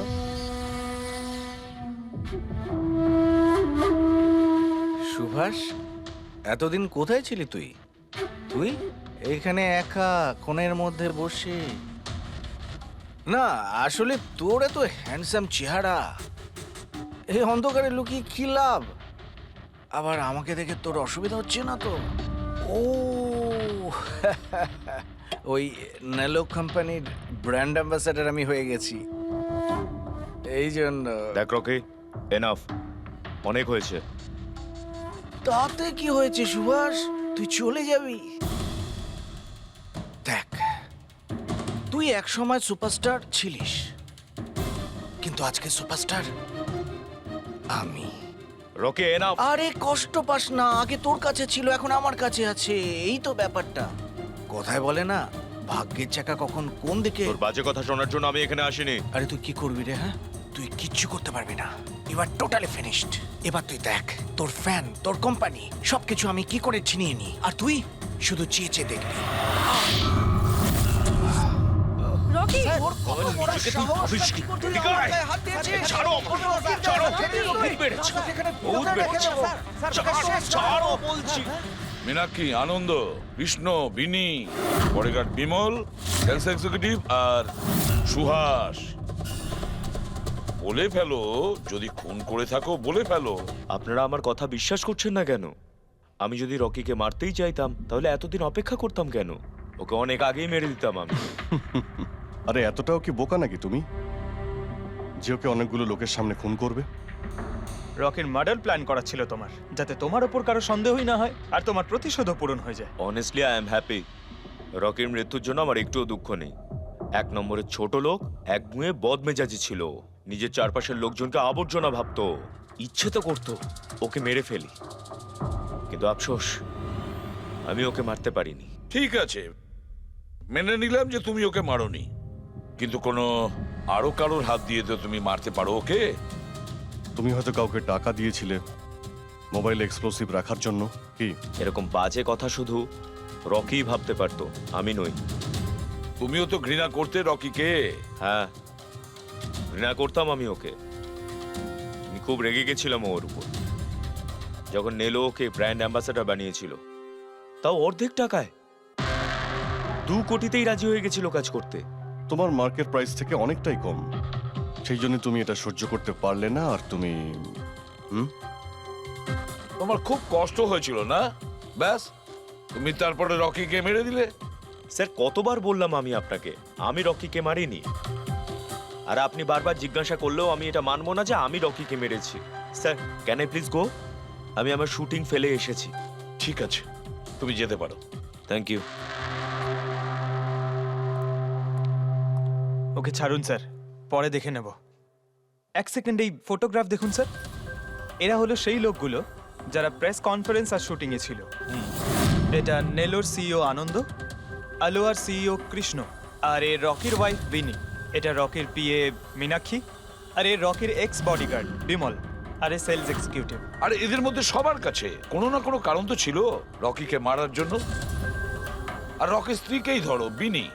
সুভাষ, এতদিন কোথায় ছিলি তুই? তুই এইখানে একা কোণের মধ্যে বসে? না আসলে তোর এত হ্যান্ডসাম চেহারা, এই অন্ধকারে লুকিয়ে কি লাভ? আবার আমাকে দেখে তোর অসুবিধা হচ্ছে না তো? ও ওই নেলো কোম্পানির ব্র্যান্ড অ্যাম্বাসাডার আমি হয়ে গেছি, এই জন্য। দেখ রকি, এনাফ, অনেক হয়েছে। তাতে কি হয়েছে সুভাষ, তুই চলে যাবি? দেখ, তুই একসময় সুপারস্টার ছিলিস, কিন্তু আজকে সুপারস্টার আমি। Rocky enough. আরে কষ্ট পাস না, আগে তোর কাছে ছিল, এখন আমার কাছে আছে, এই তো ব্যাপারটা। কথায় বলে না, ভাগ্যের চাকা কখন কোন দিকে। তোর বাজে কথা শোনার জন্য আমি এখানে আসিনি। আরে তুই কি করবি রে? হ্যাঁ, তুই কিচ্ছু করতে পারবি না, এবার টোটালি ফিনিশড। এবার তুই দেখ, তোর ফ্যান, তোর কোম্পানি, সবকিছু আমি কি করে ছিনিয়ে নি, আর তুই শুধু চেয়ে চেয়ে দেখবি। রকি, ওর কত বড় সাহস! তুই আমার গায়ে হাত দিয়েছিস! ছাড়ো, ছাড়ো, বহুত বেড়েছে, বহুত বেড়েছে। ছাড়ো বলছি। মীনাক্ষী, আনন্দ, কৃষ্ণ, বিনি, বডিগার্ড বিমল, সেলস এক্সিকিউটিভ আর সুহাস। বলে ফেলো, যদি খুন করে থাকো বলে ফেলো। আপনারা আমার কথা বিশ্বাস করছেন না কেন? আমি যদি রকিকে মারতেই চাইতাম তাহলে এতদিন অপেক্ষা করতাম কেন? ওকে অনেক আগেই মেরে দিতাম আমি। আরে এতটাও কি বোকা নাকি তুমি যে ওকে অনেকগুলো লোকের সামনে খুন করবে? রকির মার্ডার প্ল্যান করা ছিল তোমার, যাতে তোমার ওপর কারো সন্দেহই না হয় আর তোমার প্রতিশোধও পূরণ হয়ে যায়। Honestly I am happy. রকির মৃত্যুর জন্য আমার একটুও দুঃখ নেই। এক নম্বরের ছোট লোক, এক গুঁয়ে বদমেজাজি ছিল, নিজের চারপাশের লোকজনকে আবর্জনা ভাবতো, ইচ্ছে তো করতো ওকে মেরে ফেলি, কিন্তু আফসোস আমি ওকে মারতে পারিনি। ঠিক আছে, মেনে নিলাম যে তুমি ওকে মারোনি, কিন্তু কোনো আরো কারোর হাত দিয়ে তো তুমি মারতে পারো ওকে। তুমি হয়তো কাউকে টাকা দিয়েছিলে মোবাইল এক্সপ্লোসিভ রাখার জন্য। কি এরকম বাজে কথা শুধু রকিই ভাবতে পারতো, আমি নই। তুমিও তো ঘৃণা করতে রকিকে। হ্যাঁ, ঘৃণা করতাম আমি ওকে। আমি খুব রেগে গেছিলাম ওর উপর যখন নেলো ওকে ব্র্যান্ড অ্যাম্বাসেডর বানিয়েছিল, তাও অর্ধেক টাকায়। 2 কোটিতেই রাজি হয়ে গেছিল কাজ করতে। তোমার মার্কেট প্রাইস থেকে অনেকটাই কম, সেই জন্য তুমি এটা সহ্য করতে পারলে না। আর তুমি তোমার খুব কষ্ট হয়েছিল না? ব্যাস, তুমি তারপরে রকিকে মেরে দিলে। স্যার কতবার বললাম আমি আপনাকে, আমি রকিকে মারিনি। আর আপনি বারবার জিজ্ঞাসা করলেও আমি এটা মানবো না যে আমি রকিকে মেরেছি। Sir can I please go? আমি আমার শুটিং ফেলে এসেছি। ঠিক আছে, তুমি যেতে পারো। Thank you. ওকে ছাড়ুন স্যার, পরে দেখে নেব। এক সেকেন্ড এই ফটোগ্রাফ দেখুন স্যার। এরা হলো সেই লোকগুলো যারা প্রেস কনফারেন্স আর শুটিংয়ে ছিল। এটা নেলোর সিইও আনন্দ, আলোয়ার সিইও কৃষ্ণ, আর এ রকির ওয়াইফ বিনি। এটা রকির পিএ মীনাক্ষী, আর এ রকির এক্স বডিগার্ড বিমল, আর এ সেলস এক্সিকিউটিভ। আর এদের মধ্যে সবার কাছে কোনো না কোনো কারণ তো ছিল রকিকে মারার জন্য। আর রকির স্ত্রীকেই ধরো, বিনি।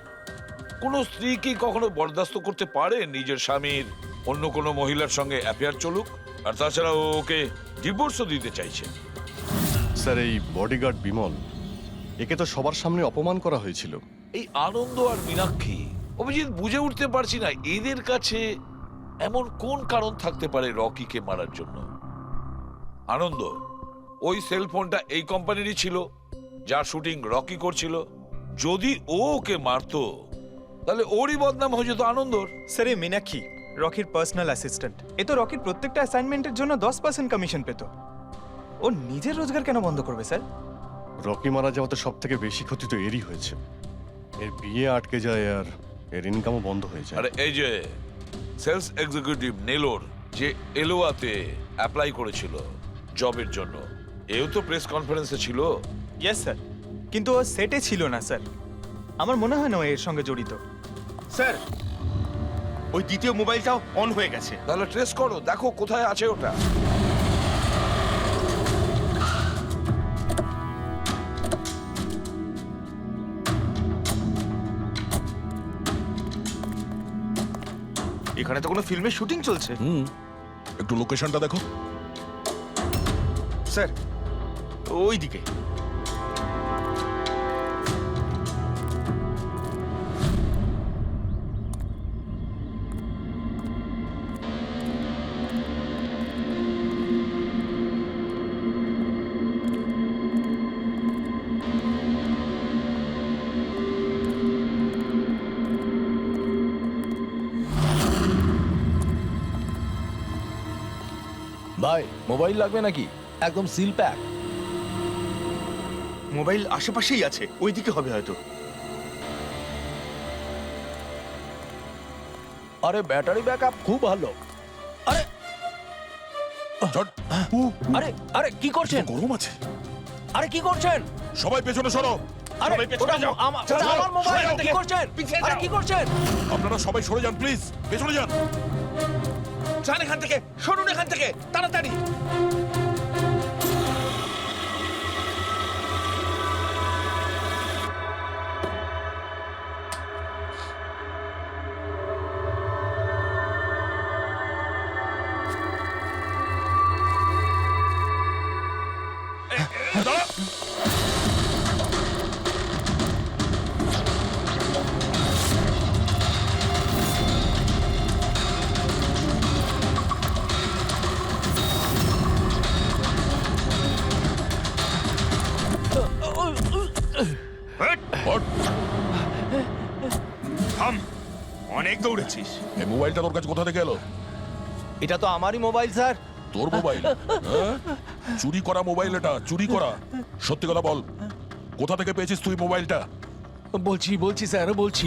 কোনো স্ত্রী কি কখনো বরদাস্ত করতে পারে নিজের স্বামীর অন্য কোনো মহিলার সঙ্গে অ্যাফেয়ার চলুক? আর তাছাড়া ওকে ডিভোর্সও দিতে চাইছে। স্যার, এই বডিগার্ড বিমল, একে তো সবার সামনে অপমান করা হয়েছিল। এই আনন্দ আর মীনাক্ষী, অভিজিৎ বুঝে উঠতে পারছি না এদের কাছে এমন কোন কারণ থাকতে পারে রকিকে মারার জন্য। আনন্দ, ওই সেলফোনটা এই কোম্পানিরই ছিল যার শুটিং রকি করছিল। যদি ও ওকে মারতো তাহলে ওরই বদনাম হয়ে যেত আনন্দর। স্যার এই মীনাক্ষী রকির পার্সোনাল অ্যাসিস্ট্যান্ট। এ তো রকির প্রত্যেকটা অ্যাসাইনমেন্টের জন্য 10% কমিশন পেত। ও নিজের রোজগার কেন বন্ধ করবে স্যার? রকি মারা যাওয়াতে সব থেকে বেশি ক্ষতি তো এরই হয়েছে। এর বিয়ে আটকে যায় আর এর ইনকামও বন্ধ হয়ে যায়। আরে এই যে সেলস এক্সিকিউটিভ নেলোর যে এলোয়াতে অ্যাপ্লাই করেছিল জবের জন্য, এও তো প্রেস কনফারেন্সে ছিল। ইয়েস স্যার, কিন্তু ও সেটে ছিল না স্যার। আমার মনে হয় না ও এর সঙ্গে জড়িত। স্যার, ওই দ্বিতীয় মোবাইলটাও অন হয়ে গেছে। তাহলে ট্রেস করো, দেখো কোথায় আছে ওটা। এখানে তো কোনো ফিল্মের শুটিং চলছে। একটু লোকেশনটা দেখো। স্যার, ওই দিকে। ভাই মোবাইল লাগবে নাকি? একদম সিল প্যাক। মোবাইল আশেপাশেই আছে, ওইদিকে হবে হয়তো। আরে ব্যাটারি ব্যাকআপ খুব ভালো। আরে আরে আরে কি করছেন? গরম আছে। আরে কি করছেন? সবাই পেছনে সরো। আরে ওটা আমার মোবাইল, কি করছেন? আরে কি করছেন? আপনারা সবাই সরে যান প্লিজ, পেছনে যান। যান এখান থেকে, সরুন এখান থেকে তাড়াতাড়ি। থাম, অনেক দৌড়েছিস। এই মোবাইলটা তোর কাছে কোথা থেকে এলো? এটা তো আমারই মোবাইল স্যার। তোর মোবাইল? হ্যাঁ? চুরি করা মোবাইল এটা, চুরি করা। সত্যি কথা বল, কোথা থেকে পেয়েছিস তুই মোবাইলটা? বলছি স্যার, বলছি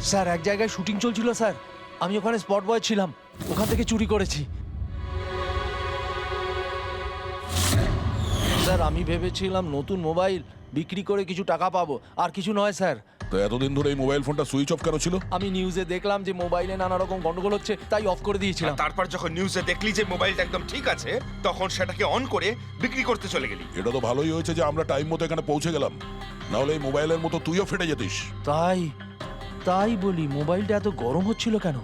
স্যার, এক জায়গায় শুটিং চলছিল স্যার, আমি ওখানে স্পট বয় ছিলাম, ওখান থেকে চুরি করেছি স্যার। আমি ভেবেছিলাম নতুন মোবাইল বিক্রি করে কিছু টাকা পাবো, আর কিছু নয় স্যার। তো এতদিন ধরে এই মোবাইল ফোনটা সুইচ অফ কেন ছিল? আমি নিউজে দেখলাম যে মোবাইলে নানা রকম গন্ডগোল হচ্ছে, তাই অফ করে দিয়েছিলাম। তারপর যখন নিউজে দেখলি যে মোবাইলটা একদম ঠিক আছে, তখন সেটাকে অন করে বিক্রি করতে চলে গেলি। এটা তো ভালোই হয়েছে যে আমরা টাইম মতো এখানে পৌঁছে গেলাম, না হলে এই মোবাইলের মতো তুইও ফেটে যেতিস। তাই বলি মোবাইলটা এত গরম হচ্ছিল কেন?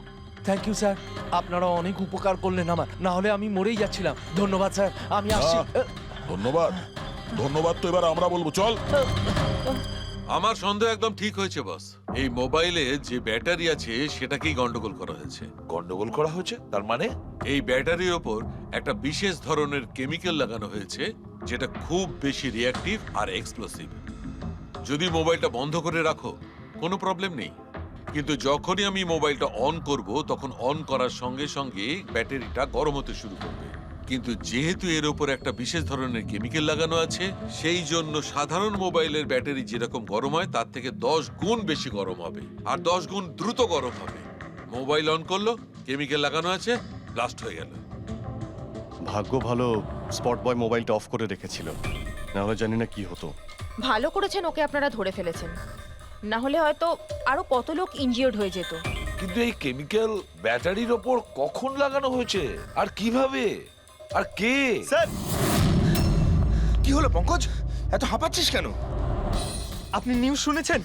থ্যাংক ইউ স্যার, আপনারা অনেক উপকার করলেন আমার, না হলে আমি মরেই যাচ্ছিলাম। ধন্যবাদ স্যার, আমি আসছি। ধন্যবাদ তো এবার আমরা বলবো, চল। আমার সন্দেহ একদম ঠিক হয়েছে বস। এই মোবাইলে যে ব্যাটারি আছে সেটাকেই গন্ডগোল করা হয়েছে। গন্ডগোল করা হয়েছে তার মানে? এই ব্যাটারির ওপর একটা বিশেষ ধরনের কেমিক্যাল লাগানো হয়েছে যেটা খুব বেশি রিঅ্যাক্টিভ আর এক্সপ্লোসিভ। যদি মোবাইলটা বন্ধ করে রাখো কোনো প্রবলেম নেই, কিন্তু যখনই আমি মোবাইলটা অন করব তখন অন করার সঙ্গে সঙ্গে ব্যাটারিটা গরম হতে শুরু করবে। কিন্তু যেহেতু এর উপর একটা বিশেষ ধরনের কেমিক্যাল লাগানো আছে, সেই জন্য সাধারণ মোবাইলের ব্যাটারি যেরকম গরম হয় তার থেকে 10 গুণ বেশি গরম হবে, আর 10 গুণ দ্রুত গরম হবে। মোবাইল অন করলো, কেমিক্যাল লাগানো আছে, ব্লাস্ট হয়ে গেল। ভাগ্য ভালো স্পট বয় মোবাইলটা অফ করে রেখেছিল, না হলে জানি না কি হতো। ভালো করেছেন ওকে আপনারা ধরে ফেলেছেন, না হলে হয়তো আরো কত লোক ইনজিওর্ড হয়ে যেত। কিন্তু এই কেমিক্যাল ব্যাটারির ওপর কখন লাগানো হয়েছে আর কিভাবে আর কে? স্যার, কি হলো পঙ্কজ, এত হাঁপাচ্ছিস কেন? আপনি নিউজ শুনেছেন?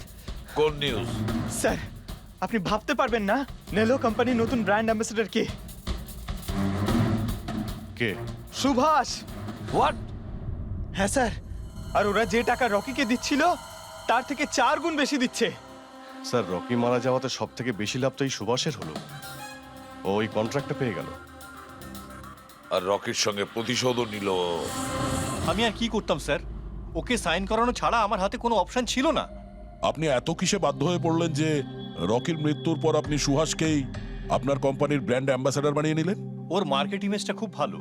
কোন নিউজ? স্যার, আপনি ভাবতে পারবেন না নেলো কোম্পানির নতুন ব্র্যান্ড অ্যাম্বাসেডর কে? কে? সুভাষ। হোয়াট? হ্যাঁ স্যার, আর ওরা যে টাকা রকিকে দিচ্ছিল তার থেকে 4 গুণ বেশি দিচ্ছে। স্যার, রকি মারা যাওয়াতে সব থেকে বেশি লাভ তো এই সুভাষের হলো। ও ওই কন্ট্রাক্টটা পেয়ে গেল, আর রকির সঙ্গে প্রতিশোধও নিল। আমি আর কি করতাম স্যার? ওকে সাইন করানো ছাড়া আমার হাতে কোনো অপশন ছিল না। আপনি এত কিসে বাধ্য হয়ে পড়লেন যে রকির মৃত্যুর পর আপনি সুহাসকেই আপনার কোম্পানির ব্র্যান্ড অ্যাম্বাসেডর বানিয়ে নিলেন? ওর মার্কেট ইমেজটা খুব ভালো।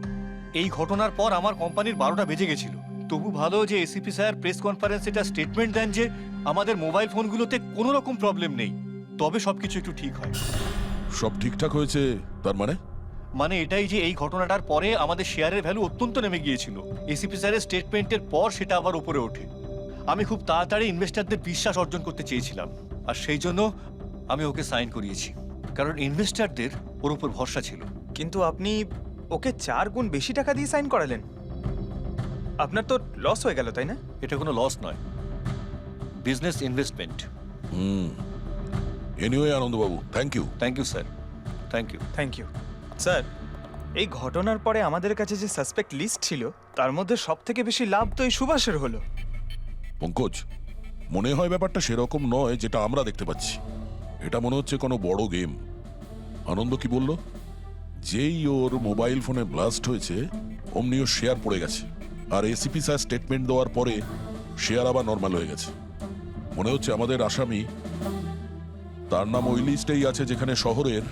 এই ঘটনার পর আমার কোম্পানির 12টা বেজে গেছিল, তবু ভালো যে এসিপি স্যার প্রেস কনফারেন্সে একটা স্টেটমেন্ট দেন যে আমাদের মোবাইল ফোনগুলোতে কোনো রকম প্রবলেম নেই, তবে সবকিছু একটু ঠিক হয়। সব ঠিকঠাক হয়েছে তার মানে? মানে এটাই যে এই ঘটনাটার পরে আমাদের শেয়ারের ভ্যালু অত্যন্ত নেমে গিয়েছিল। এসিপি স্যারের স্টেটমেন্টের পর সেটা আবার উপরে ওঠে। আমি খুব তাড়াতাড়ি ইনভেস্টরদের বিশ্বাস অর্জন করতে চেয়েছিলাম, আর সেই জন্য আমি ওকে সাইন করিয়েছি, কারণ ইনভেস্টরদের ওর উপর ভরসা ছিল। কিন্তু আপনি ওকে 4 গুণ বেশি টাকা দিয়ে সাইন করালেন, আপনার তো লস হয়ে গেল, তাই না? এটা কোনো লস নয়, বিজনেস ইনভেস্টমেন্ট। এনিওয়ে আনন্দবাবু, thank you. Thank you sir, thank you. Thank you sir. এই ঘটনার পরে আমাদের কাছে যে সাসপেক্ট লিস্ট ছিল তার মধ্যে সবথেকে বেশি লাভ তো এই সুভাষের হলো। পঙ্কজ, মনে হয় ব্যাপারটা সেরকম নয় যেটা আমরা দেখতে পাচ্ছি। এটা মনে হচ্ছে কোনো বড় গেম। আনন্দ কি বলল? যেই ওর মোবাইল ফোনে ব্লাস্ট হয়েছে অমনি ওর শেয়ার পড়ে গেছে, আর এসিপি স্যার স্টেটমেন্ট দেওয়ার পরে শেয়ার আবার নর্মাল হয়ে গেছে। মনে হচ্ছে আমাদের আসামি, তার নাম ওই লিস্টেই আছে যেখানে শহরের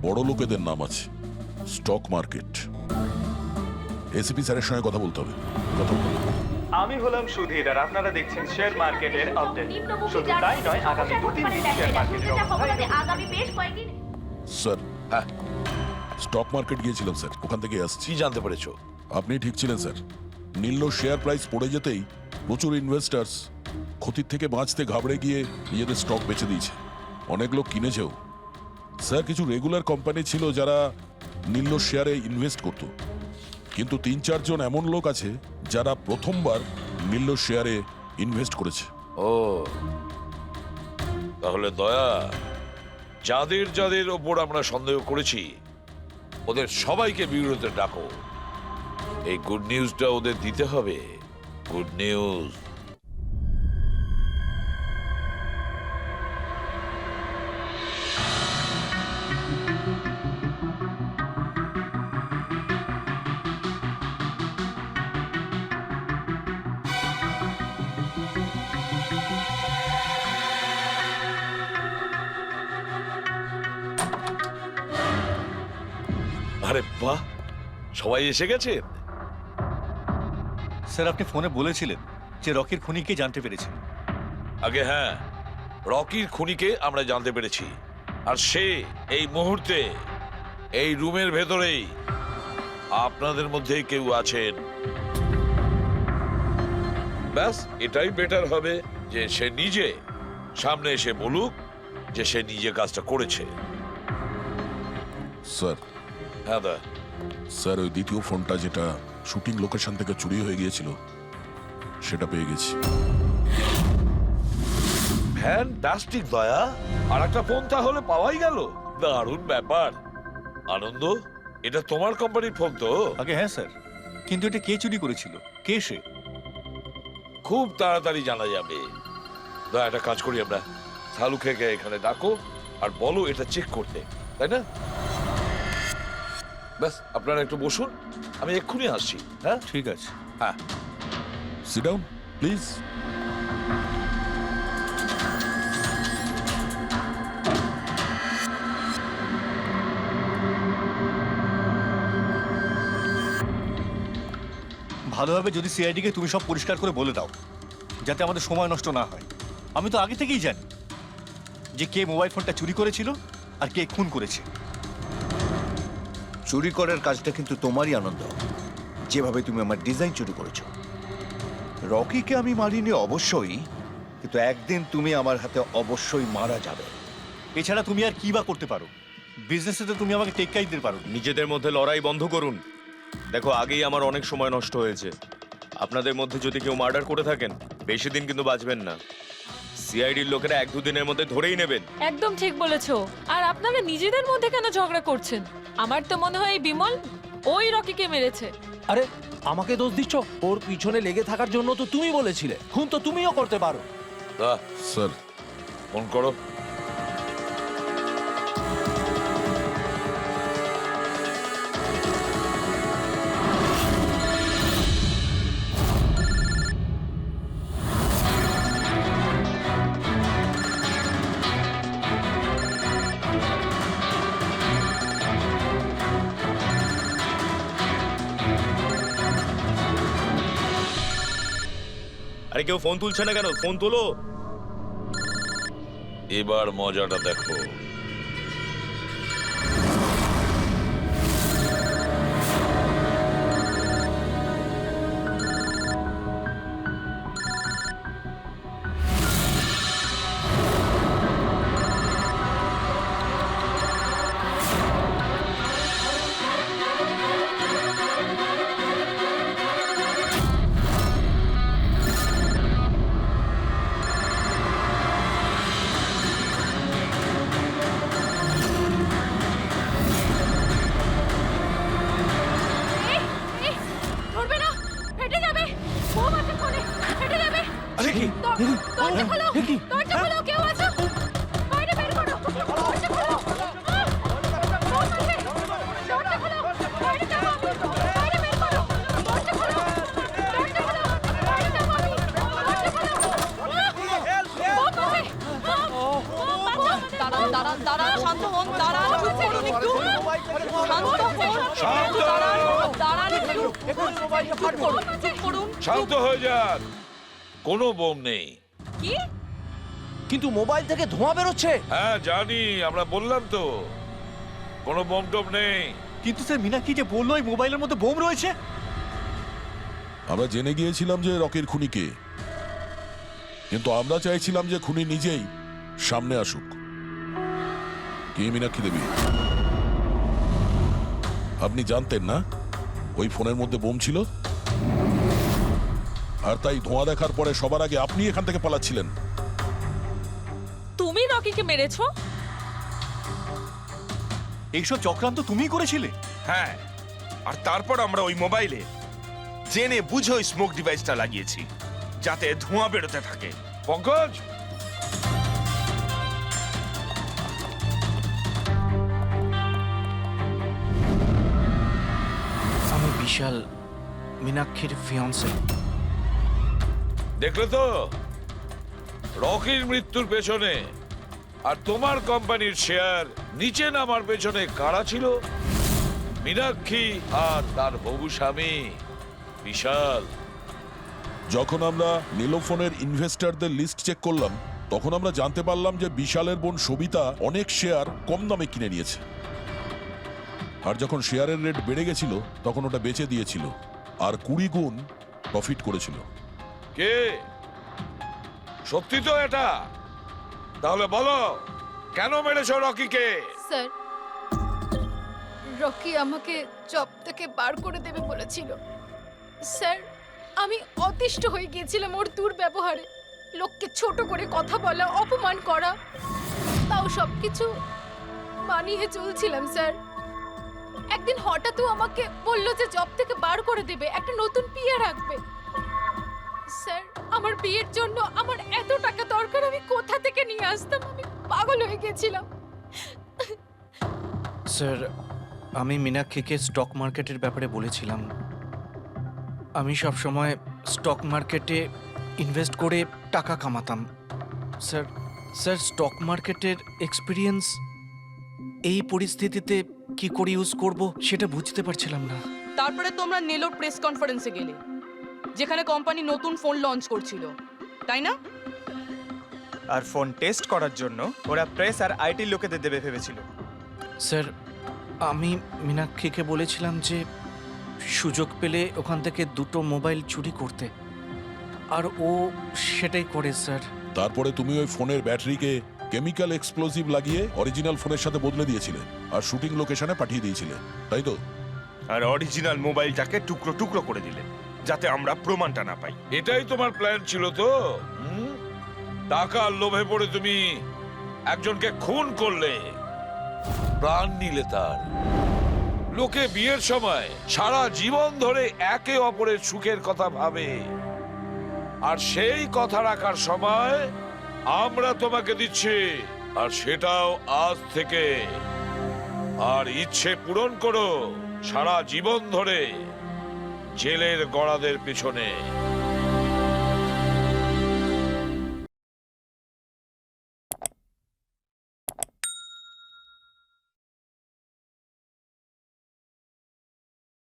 বড় লোকেদের নাম আছে, স্টক মার্কেট। এসিপি স্যারের সঙ্গে কথা বলতে হবে। কথা বলতে হবে। আমি হলাম সুধীর, আর আপনারা দেখছেন শেয়ার মার্কেটের আপডেট। শুধু তাই নয়, আগামী 2-3 দিন শেয়ার মার্কেটের অবস্থা আগামী বেশ কয়েকদিন। স্যার, হ্যাঁ, স্টক মার্কেট গিয়েছিলাম স্যার, ওখান থেকে আসছি। কি জানতে পেরেছো? আপনি ঠিক ছিলেন স্যার। নীল শেয়ার প্রাইস পড়ে যেতেই প্রচুর ইনভেস্টার্স ক্ষতির থেকে বাঁচতে ঘাবড়ে গিয়ে নিজেদের স্টক বেচে দিয়েছে। অনেক লোক কিনেছেও স্যার। কিছু রেগুলার কোম্পানি ছিল যারা নীল শেয়ারে ইনভেস্ট করত, কিন্তু 3-4 জন এমন লোক আছে যারা প্রথমবার নীল শেয়ারে ইনভেস্ট করেছে। ও, তাহলে দয়া, যাদের যাদের ওপর আমরা সন্দেহ করেছি ওদের সবাইকে বিরুদ্ধে ডাকো। এই গুড নিউজটা ওদের দিতে হবে। Good news. আরে বাহ, সবাই এসে গেছেন। স্যার, আপনি ফোনে বলেছিলেন যে রকির খুনিকে জানতে পেরেছেন। আগে হ্যাঁ, রকির খুনিকে আমরা জানতে পেরেছি, আর সে এই মুহূর্তে এই রুমের ভেতরেই আপনাদের মধ্যে কেউ আছেন। ব্যাস, এটাই বেটার হবে যে সে নিজে সামনে এসে বলুক যে সে নিজে কাজটা করেছে। স্যার, হ্যাঁ দা। স্যার, ওই দ্বিতীয় ফোনটা যেটা শুটিং লোকেশন থেকে চুরি হয়ে গিয়েছিল সেটা পেয়ে গেছি। ফ্যান্টাস্টিক দয়া, আর একটা ফোন তাহলে পাওয়াই গেল। দারুণ ব্যাপার। আনন্দ, এটা তোমার কোম্পানির ফোন তো? আগে হ্যাঁ স্যার, কিন্তু এটা কে চুরি করেছিল, কে সে? খুব তাড়াতাড়ি জানা যাবে। দয়া, একটা কাজ করি আমরা, শালুকে এখানে ডাকো আর বলো এটা চেক করতে, তাই না? ব্যাস, আপনারা একটু বসুন, আমি এক্ষুনি আসছি। হ্যাঁ, ঠিক আছে। হ্যাঁ, সিট ডাউন প্লিজ। ভালোভাবে যদি সিআইডিকে তুমি সব পরিষ্কার করে বলে দাও, যাতে আমাদের সময় নষ্ট না হয়। আমি তো আগে থেকেই জানি যে কে মোবাইল ফোনটা চুরি করেছিল আর কে খুন করেছে। চুরি করার কাজটা কিন্তু তোমারই, আনন্দ। যেভাবে তুমি আমার ডিজাইন চুরি করেছো। রকিকে আমি মারিনি অবশ্যই, কিন্তু একদিন তুমি আমার হাতে অবশ্যই মারা যাবে। এছাড়া তুমি আর কি বা করতে পারো? বিজনেসে তো তুমি আমাকে টেক্কাই দিতে পারো। নিজেদের মধ্যে লড়াই বন্ধ করুন। দেখো, আগেই আমার অনেক সময় নষ্ট হয়েছে। আপনাদের মধ্যে যদি কেউ মার্ডার করে থাকেন, বেশি দিন কিন্তু বাঁচবেন না। সিআইডির লোকেরা 1-2 দিনের মধ্যে ধরেই নেবেন। একদম ঠিক বলেছো। আর আপনারা নিজেদের মধ্যে কেন ঝগড়া করছেন? আমার তো মনে হয় এই বিমল ওই রকিকে মেরেছে। আরে আমাকে দোষ দিচ্ছ? ওর পিছনে লেগে থাকার জন্য তো তুমি বলেছিলে। খুন তো তুমিও করতে পারো। দা, স্যার, ফোন করো। আরে কেউ ফোন তুলছে না কেন? ফোন তোলো। এবার মজাটা দেখো। ধরবে না, ফেটে যাবে। বোম আছে ফোনে, ফেটে যাবে। আরে কি? দরজা খোলো, দরজা খোলো, কেউ আছো? বাইরে বের করো, দরজা খোলো। বোম আছে, দরজা খোলো, বাইরে যাবো আমি। বাইরে বের করো, দরজা খোলো, দরজা খোলো, বাইরে যাবো আমি। দরজা খোলো। বোম আছে, দাঁড়ান দাঁড়ান দাঁড়ান, শান্ত হন, দাঁড়ান, চুপ করুন একটু, শান্ত হন, দাঁড়ান একটু, চুপ করুন। শান্ত হয়ে যান, কোনো বোম নেই। কি? কিন্তু মোবাইল থেকে ধোঁয়া বেরোচ্ছে। হ্যাঁ জানি, আমরা বললাম তো কোনো বোম টোম নেই। কিন্তু স্যার মীনাক্ষী যে বললো এই মোবাইলের মধ্যে বোম রয়েছে। আমরা জেনে গিয়েছিলাম যে রকির খুনি কে, কিন্তু আমরা চাইছিলাম যে খুনি নিজেই সামনে আসুক। কি মীনাক্ষী দেবী, আপনি জানতেন না ওই ফোনের মধ্যে বোম ছিল? আর তাই ধোঁয়া দেখার পরে সবার আগে আপনি এখান থেকে পালাচ্ছিলেন। তুমি রকিকে মেরেছো? এইসব চক্রান্ত তুমিই করেছিলে? হ্যাঁ, আর তারপর আমরা ওই মোবাইলে জেনে বুঝে ওই স্মোক ডিভাইসটা লাগিয়েছি, যাতে ধোঁয়া বেরোতে থাকে। পঙ্কজ, আমি বিশাল, মীনাক্ষীর ফিয়ান্সে। দেখলে তো রকির মৃত্যুর পেছনে আর তোমার কোম্পানির শেয়ার নিচে নামার পেছনে কারা ছিল? মীনাক্ষী আর তার হবু স্বামী বিশাল। যখন আমরা নীলোফোনের ইনভেস্টরদের লিস্ট চেক করলাম, তখন আমরা জানতে পারলাম যে বিশালের বোন সবিতা অনেক শেয়ার কম দামে কিনে নিয়েছে। আর যখন শেয়ারের রেট বেড়ে গেছিল তখন ওটা বেচে দিয়েছিল আর 20 গুণ প্রফিট করেছিল। কে? সত্যি তো এটা? তাহলে বলো, কেন মেরেছো রকিকে? স্যার, রকি আমাকে জব থেকে বার করে দেবে বলেছিল। স্যার, আমি অতিষ্ঠ হয়ে গিয়েছিলাম ওর দুর্ব্যবহারে। লোককে ছোট করে কথা বলা, অপমান করা, তাও সবকিছু মানিয়ে চলছিলাম স্যার। একদিন হঠাৎ আমাকে বললো যে জব থেকে বার করে দেবে, একটা নতুন পিএ রাখবে। স্যার, আমার বিয়ের জন্য আমার এত টাকা দরকার, আমি কোথা থেকে নিয়ে আসতাম? আমি পাগল হয়ে গেছিলাম। স্যার, আমি মীনাক্ষীকে স্টক মার্কেটের ব্যাপারে বলেছিলাম। আমি সব সময় স্টক মার্কেটে ইনভেস্ট করে টাকা কামাতাম। স্যার, স্টক মার্কেটের এক্সপিরিয়েন্স এই পরিস্থিতিতে কি করে ইউজ করব সেটা বুঝতে পারছিলাম না। তারপরে তোমরা নেলোর প্রেস কনফারেন্সে গেলে, যেখানে কোম্পানি নতুন ফোন লঞ্চ করছিল, তাই না? আর ফোন টেস্ট করার জন্য ওরা প্রেস আর আইটি লোকেদের দেবে ভেবেছিল। স্যার, আমি মীনাক্ষীকে বলেছিলাম যে সুযোগ পেলে ওখান থেকে 2টো মোবাইল চুরি করতে, আর ও সেটাই করে স্যার। তারপরে তুমি ওই ফোনের ব্যাটারিকে কেমিক্যাল এক্সপ্লোসিভ লাগিয়ে অরিজিনাল ফোনের সাথে বদলে দিয়েছিলে আর শুটিং লোকেশনে পাঠিয়ে দিয়েছিলে, তাই তো? আর অরিজিনাল মোবাইলটাকে টুকরো টুকরো করে দিলে, যাতে আমরা প্রমাণটা না পাই। এটাই তোমার প্ল্যান ছিল তো? টাকার লোভে পড়ে তুমি একজনকে খুন করলে, প্রাণ নিলে তার। লোকে বিয়ের সময় সারা জীবন ধরে একে অপরের সুখের কথা ভাবে, আর সেই কথা রাখার সময় আমরা তোমাকে দিচ্ছি, আর সেটাও আজ থেকে। আর ইচ্ছে পূরণ করো সারা জীবন ধরে জেলের গড়াদের পিছনে।